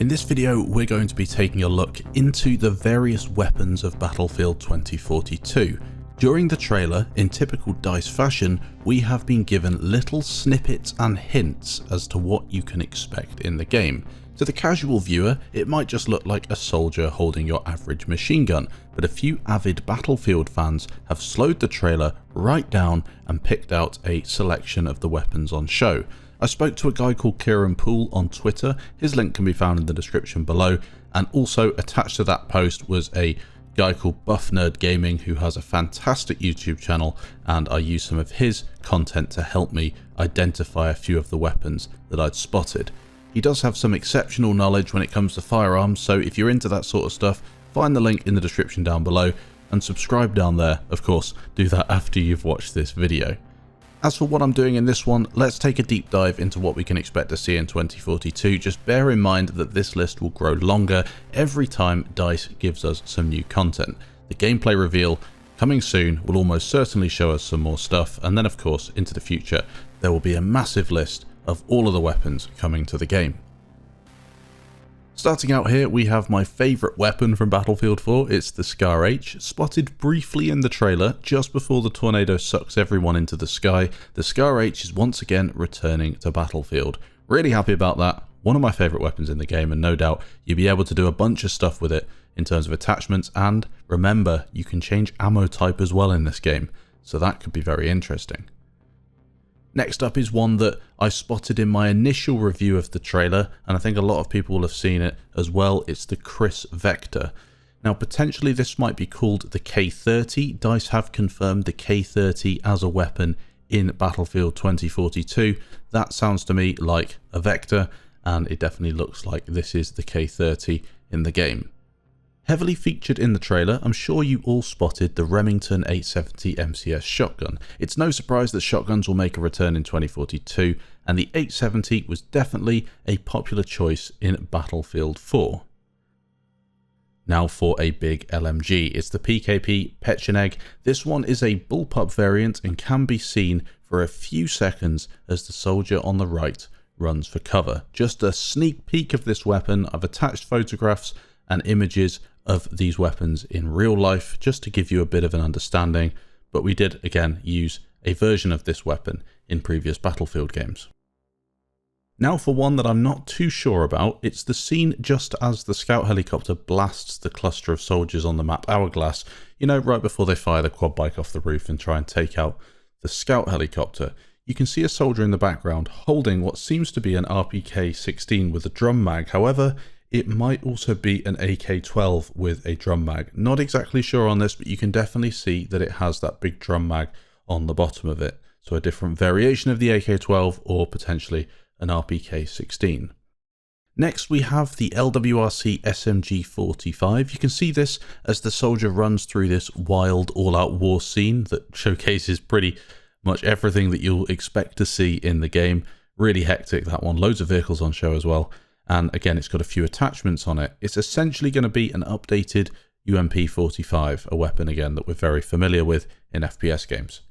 In this video, we're going to be taking a look into the various weapons of Battlefield 2042. During the trailer, in typical DICE fashion, we have been given little snippets and hints as to what you can expect in the game. To the casual viewer, it might just look like a soldier holding your average machine gun, but a few avid Battlefield fans have slowed the trailer right down and picked out a selection of the weapons on show. I spoke to a guy called Kieran Poole on Twitter, his link can be found in the description below, and also attached to that post was a guy called Buff Nerd Gaming who has a fantastic YouTube channel, and I used some of his content to help me identify a few of the weapons that I'd spotted. He does have some exceptional knowledge when it comes to firearms, so if you're into that sort of stuff, find the link in the description down below and subscribe down there. Of course, do that after you've watched this video. As for what I'm doing in this one, let's take a deep dive into what we can expect to see in 2042. Just bear in mind that this list will grow longer every time DICE gives us some new content. The gameplay reveal coming soon will almost certainly show us some more stuff, and then of course into the future there will be a massive list of all of the weapons coming to the game. Starting out here, we have my favourite weapon from Battlefield 4, it's the SCARH, spotted briefly in the trailer just before the tornado sucks everyone into the sky. The SCARH is once again returning to Battlefield. Really happy about that, one of my favourite weapons in the game, and no doubt you'll be able to do a bunch of stuff with it in terms of attachments, and remember, you can change ammo type as well in this game, so that could be very interesting. Next up is one that I spotted in my initial review of the trailer, and I think a lot of people will have seen it as well. It's the Kriss Vector. Now potentially this might be called the K30. DICE have confirmed the K30 as a weapon in Battlefield 2042. That sounds to me like a Vector, and it definitely looks like this is the K30 in the game. Heavily featured in the trailer, I'm sure you all spotted the Remington 870 MCS shotgun. It's no surprise that shotguns will make a return in 2042, and the 870 was definitely a popular choice in Battlefield 4. Now for a big LMG, it's the PKP Pecheneg. This one is a bullpup variant and can be seen for a few seconds as the soldier on the right runs for cover. Just a sneak peek of this weapon. I've attached photographs and images of these weapons in real life just to give you a bit of an understanding, but we did again use a version of this weapon in previous Battlefield games. Now for one that I'm not too sure about, it's the scene just as the scout helicopter blasts the cluster of soldiers on the map Hourglass, you know, right before they fire the quad bike off the roof and try and take out the scout helicopter. You can see a soldier in the background holding what seems to be an RPK-16 with a drum mag. However, it might also be an AK-12 with a drum mag. Not exactly sure on this, but you can definitely see that it has that big drum mag on the bottom of it. So a different variation of the AK-12 or potentially an RPK-16. Next we have the LWRC SMG-45. You can see this as the soldier runs through this wild all-out war scene that showcases pretty much everything that you'll expect to see in the game. Really hectic, that one. Loads of vehicles on show as well. And again, it's got a few attachments on it. It's essentially going to be an updated UMP45, a weapon again that we're very familiar with in FPS games.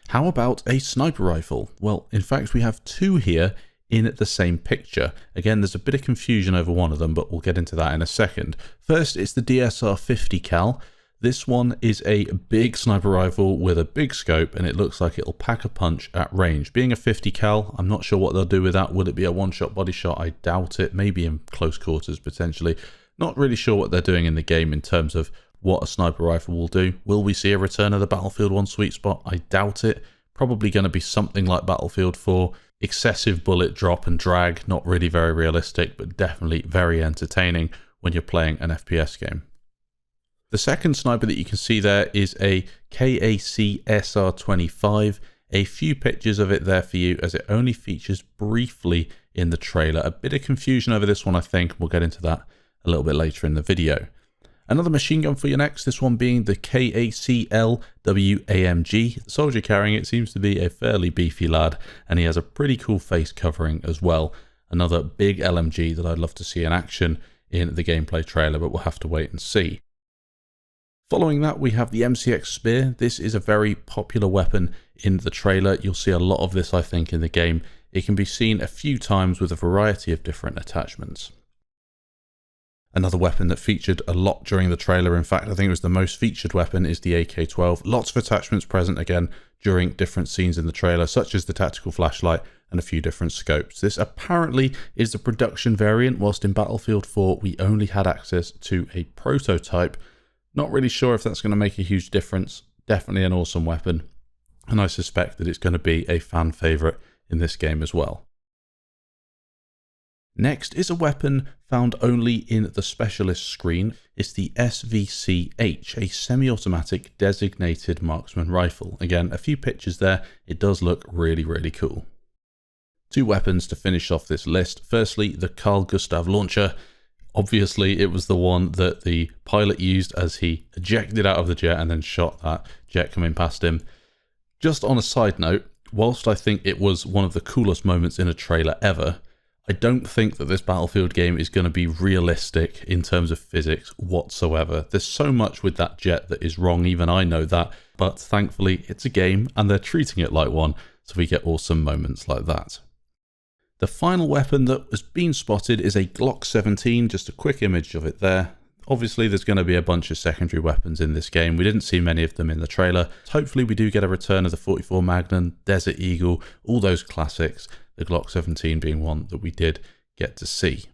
How about a sniper rifle? Well, in fact, we have two here in the same picture. Again, there's a bit of confusion over one of them, but we'll get into that in a second. First, it's the DMR50 Cal. This one is a big sniper rifle with a big scope, and it looks like it'll pack a punch at range. Being a 50 cal, I'm not sure what they'll do with that. Will it be a one-shot body shot? I doubt it. Maybe in close quarters, potentially. Not really sure what they're doing in the game in terms of what a sniper rifle will do. Will we see a return of the Battlefield 1 sweet spot? I doubt it. Probably going to be something like Battlefield 4. Excessive bullet drop and drag. Not really very realistic, but definitely very entertaining when you're playing an FPS game. The second sniper that you can see there is a KAC SR25. A few pictures of it there for you as it only features briefly in the trailer. A bit of confusion over this one, I think. We'll get into that a little bit later in the video. Another machine gun for you next, this one being the KAC LWAMG. The soldier carrying it seems to be a fairly beefy lad, and he has a pretty cool face covering as well. Another big LMG that I'd love to see in action in the gameplay trailer, but we'll have to wait and see. Following that, we have the MCX Spear. This is a very popular weapon in the trailer. You'll see a lot of this, I think, in the game it can be seen a few times with a variety of different attachments. Another weapon that featured a lot during the trailer, in fact I think it was the most featured weapon, is the AK-12. Lots of attachments present again during different scenes in the trailer, such as the tactical flashlight and a few different scopes. This apparently is the production variant, whilst in Battlefield 4 we only had access to a prototype. Not really sure if that's going to make a huge difference. Definitely an awesome weapon, and I suspect that it's going to be a fan favourite in this game as well. Next is a weapon found only in the specialist screen. It's the SVCh, a semi-automatic designated marksman rifle. Again, a few pictures there. It does look really, really cool. Two weapons to finish off this list. Firstly, the Gustav launcher. Obviously, it was the one that the pilot used as he ejected out of the jet and then shot that jet coming past him. Just on a side note, whilst I think it was one of the coolest moments in a trailer ever, I don't think that this Battlefield game is going to be realistic in terms of physics whatsoever. There's so much with that jet that is wrong, even I know that, but thankfully it's a game and they're treating it like one, so we get awesome moments like that. The final weapon that has been spotted is a Glock 17, just a quick image of it there. Obviously there's going to be a bunch of secondary weapons in this game. We didn't see many of them in the trailer. Hopefully we do get a return of the 44 Magnum, Desert Eagle, all those classics, the Glock 17 being one that we did get to see.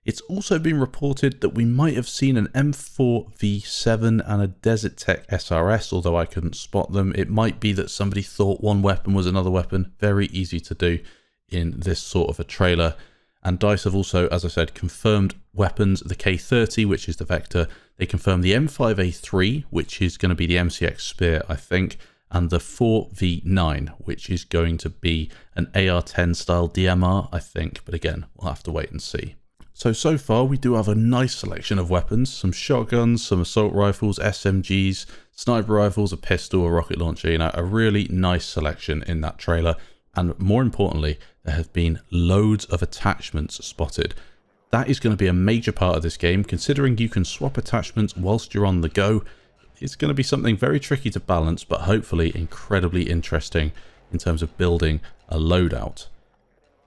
It's also been reported that we might have seen an M4V7 and a Desert Tech SRS, although I couldn't spot them. It might be that somebody thought one weapon was another weapon. Very easy to do in this sort of a trailer. And DICE have also, as I said, confirmed weapons, the K30, which is the Vector. They confirmed the M5A3, which is going to be the MCX Spear, I think, and the 4V9, which is going to be an AR-10 style DMR, I think. But again, we'll have to wait and see. So far we do have a nice selection of weapons, some shotguns, some assault rifles, SMGs, sniper rifles, a pistol, a rocket launcher, you know, a really nice selection in that trailer. And more importantly, there have been loads of attachments spotted. That is going to be a major part of this game, considering you can swap attachments whilst you're on the go. It's going to be something very tricky to balance, but hopefully incredibly interesting in terms of building a loadout.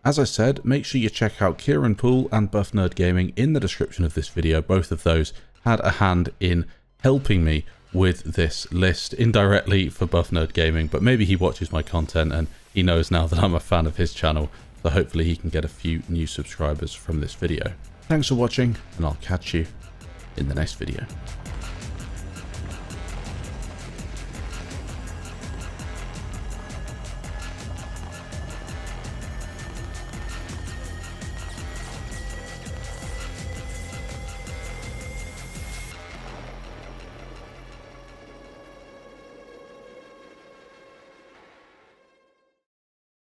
As I said, make sure you check out Kieran Poole and Buff Nerd Gaming in the description of this video. Both of those had a hand in helping me with this list, indirectly for Buff Nerd Gaming, but maybe he watches my content and he knows now that I'm a fan of his channel, so hopefully he can get a few new subscribers from this video. Thanks for watching, and I'll catch you in the next video.